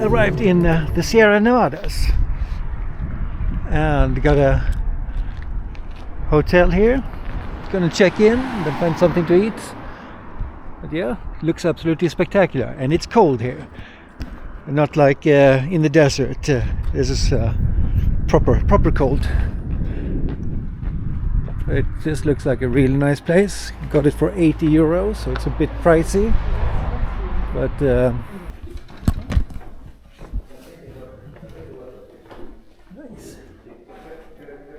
Arrived in the Sierra Nevadas and got a hotel here. Gonna check in and find something to eat. But yeah, looks absolutely spectacular, and it's cold here. Not like in the desert. This is proper cold. It just looks like a really nice place. Got it for 80 euros, so it's a bit pricey. But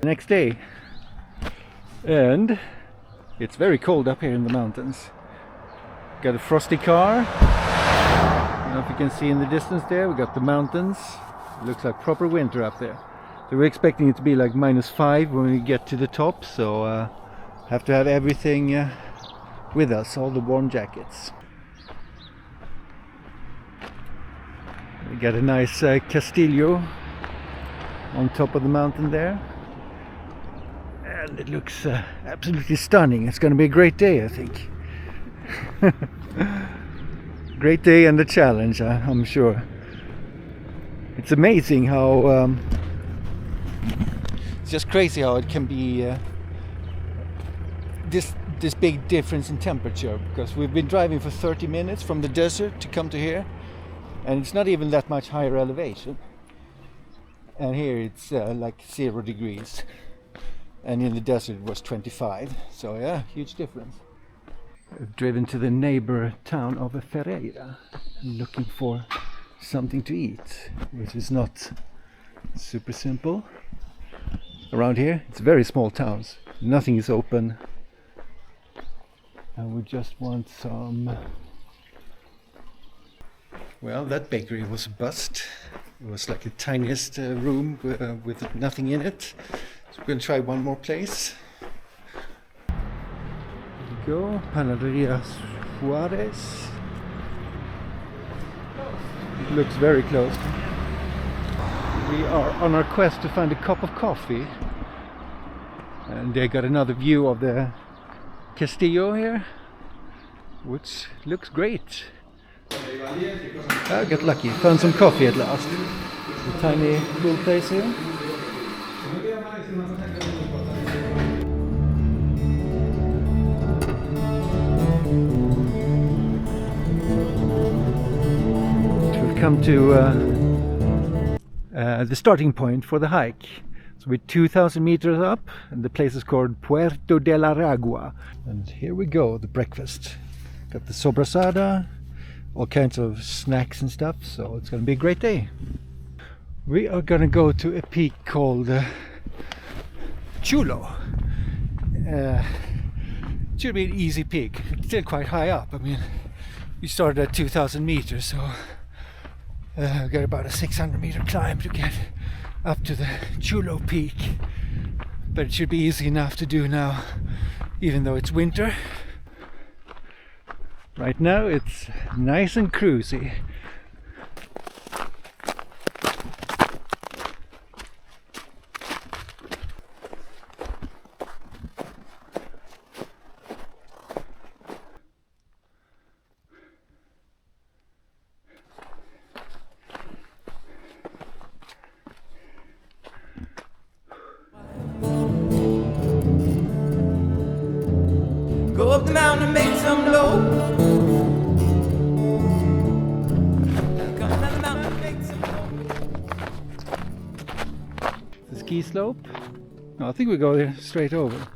next day, and it's very cold up here in the mountains. Got a frosty car. I don't know if you can see in the distance there, we got the mountains. It looks like proper winter up there. So we're expecting it to be like -5 when we get to the top, so have to have everything with us, all the warm jackets. We got a nice castillo on top of the mountain there. And it looks absolutely stunning. It's going to be a great day, I think. Great day and a challenge, I'm sure. It's amazing how it's just crazy how it can be this big difference in temperature, because we've been driving for 30 minutes from the desert to come to here, and it's not even that much higher elevation, and here it's like 0 degrees. And in the desert it was 25, so yeah, huge difference. I've driven to the neighbor town of Ferreira looking for something to eat, which is not super simple. Around here it's very small towns, nothing is open, and we just want some... Well, that bakery was a bust. It was like the tiniest room with nothing in it. So we're going to try one more place. Here we go, Panaderia Juarez. It looks very close. We are on our quest to find a cup of coffee. And they got another view of the Castillo here, which looks great. I got lucky, found some coffee at last. A tiny cool place here. We've come to the starting point for the hike. So we're 2,000 meters up, and the place is called Puerto de la Ragua. And here we go, the breakfast. Got the sobrasada, all kinds of snacks and stuff, so it's going to be a great day. We are going to go to a peak called Chullo. It should be an easy peak. It's still quite high up. I mean, we started at 2,000 meters, so we got about a 600 meter climb to get up to the Chullo peak. But it should be easy enough to do now, even though it's winter. Right now it's nice and cruisy. Go up the mountain and make some low. The ski slope? No, I think we go there straight over.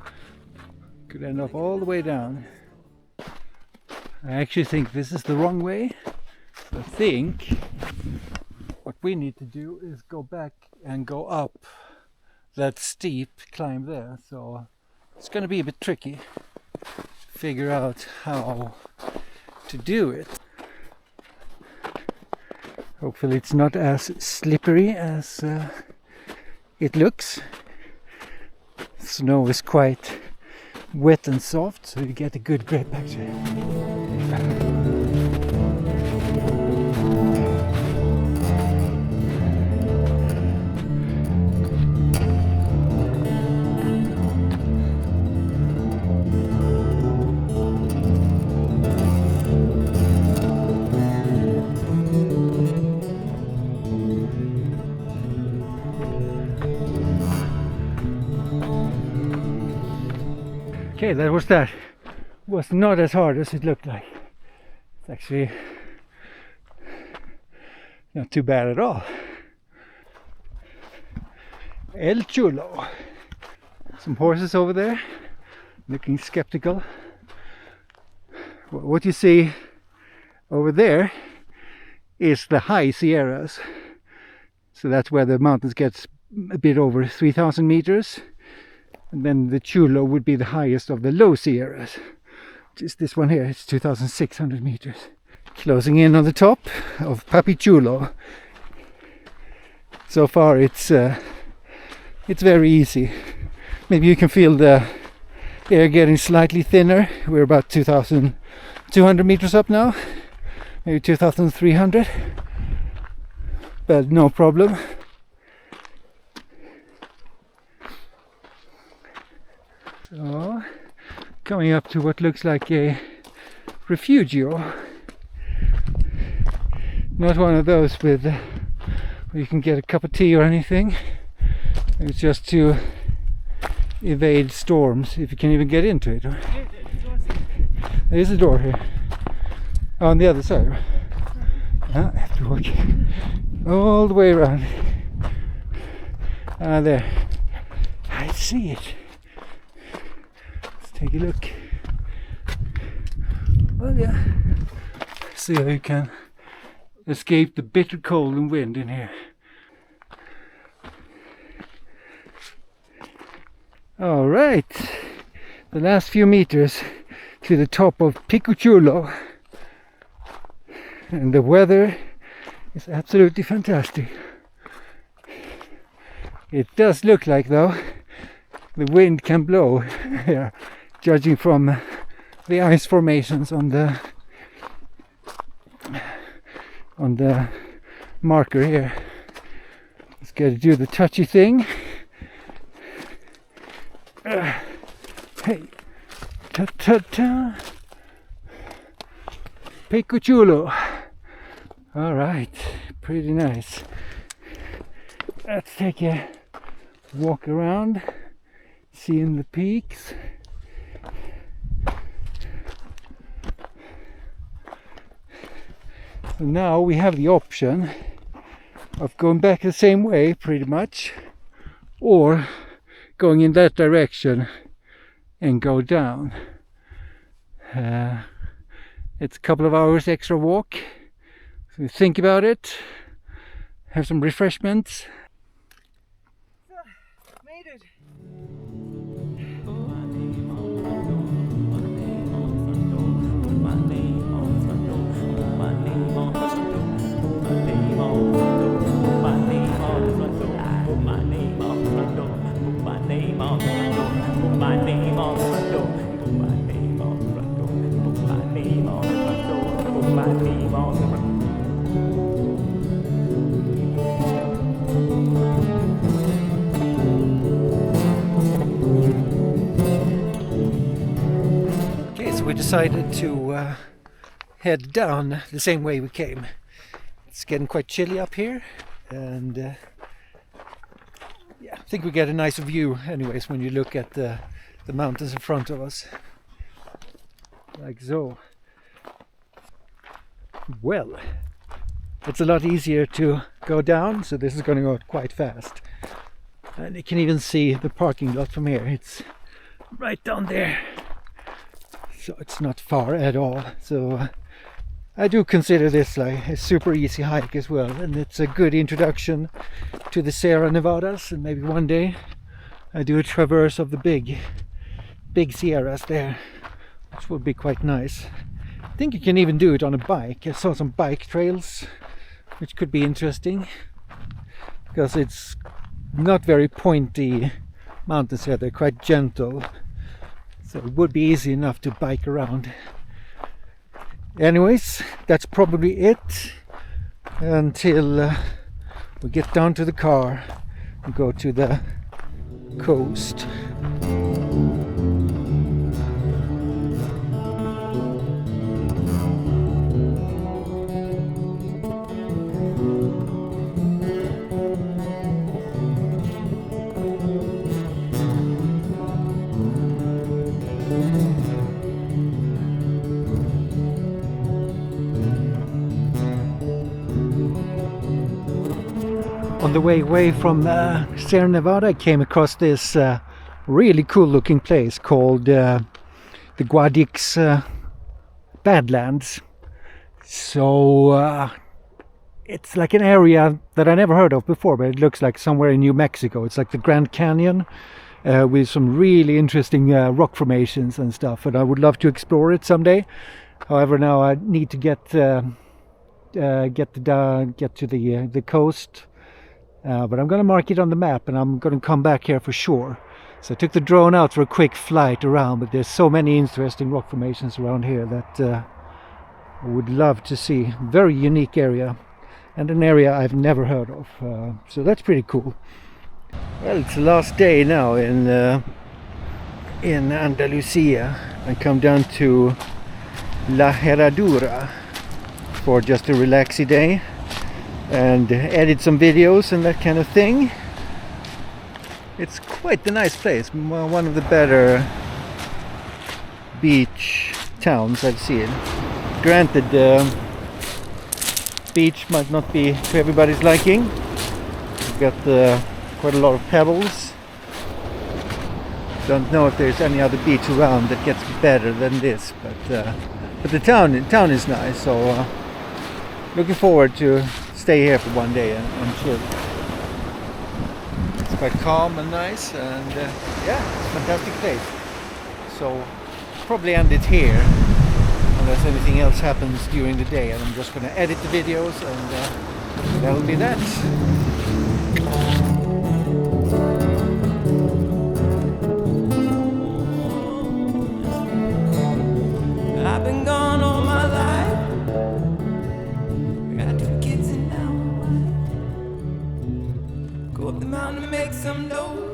Could end up all the way down. I actually think this is the wrong way. I think what we need to do is go back and go up that steep climb there. So it's going to be a bit tricky to figure out how to do it. Hopefully it's not as slippery as it looks. Snow is quite wet and soft, so you get a good grip actually. Okay, that was not as hard as it looked like. It's actually not too bad at all. El Chullo. Some horses over there looking skeptical. What you see over there is the high Sierras. So that's where the mountains get a bit over 3,000 meters. And then the Chullo would be the highest of the low Sierras, which is this one here. It's 2,600 meters. Closing in on the top of Pico Chullo. So far it's very easy. Maybe you can feel the air getting slightly thinner. We're about 2,200 meters up now, maybe 2,300, but no problem. So, coming up to what looks like a refugio. Not one of those with where you can get a cup of tea or anything. It's just to evade storms, if you can even get into it. There's a door here. Oh, on the other side. I have to walk all the way around. There. I see it. Let's take a look. Well, yeah. See how you can escape the bitter cold and wind in here. All right, the last few meters to the top of Pico Chullo, and the weather is absolutely fantastic. It does look like, though, the wind can blow here, judging from the ice formations on the marker here. Let's get to do the touchy thing. Hey, ta-ta-ta. Pico Chullo. All right, pretty nice. Let's take a walk around, seeing the peaks. So now we have the option of going back the same way, pretty much, or going in that direction and go down. It's a couple of hours extra walk, so think about it, have some refreshments. Made it. Okay, so we decided to head down the same way we came. It's getting quite chilly up here, and yeah, I think we get a nice view anyways when you look at the mountains in front of us, like so. Well, it's a lot easier to go down, so this is going to go quite fast, and you can even see the parking lot from here. It's right down there, so it's not far at all. So I do consider this like a super easy hike as well, and it's a good introduction to the Sierra Nevadas, and maybe one day I do a traverse of the big Sierras there, which would be quite nice. I think you can even do it on a bike. I saw some bike trails, which could be interesting, because it's not very pointy mountains here. They're quite gentle, so it would be easy enough to bike around. Anyways, that's probably it until we get down to the car and go to the coast. On the way away from Sierra Nevada, I came across this really cool looking place called the Guadix Badlands. So it's like an area that I never heard of before, but it looks like somewhere in New Mexico. It's like the Grand Canyon with some really interesting rock formations and stuff, and I would love to explore it someday. However, now I need to get to the coast, but I'm going to mark it on the map, and I'm going to come back here for sure. So I took the drone out for a quick flight around, but there's so many interesting rock formations around here that I would love to see. Very unique area, and an area I've never heard of, so that's pretty cool. Well, it's the last day now in Andalusia. I come down to La Herradura for just a relaxy day and edit some videos and that kind of thing. It's quite a nice place, one of the better beach towns I've seen. Granted, beach might not be to everybody's liking. You've got quite a lot of pebbles. Don't know if there's any other beach around that gets better than this, but the town is nice. So looking forward to stay here for one day and chill. It's quite calm and nice, and yeah, it's a fantastic place. So probably end it here unless anything else happens during the day, and I'm just going to edit the videos, and that will be that. I've been gone all my life. I got 2 kids and now a wife. Go up the mountain and make some dough.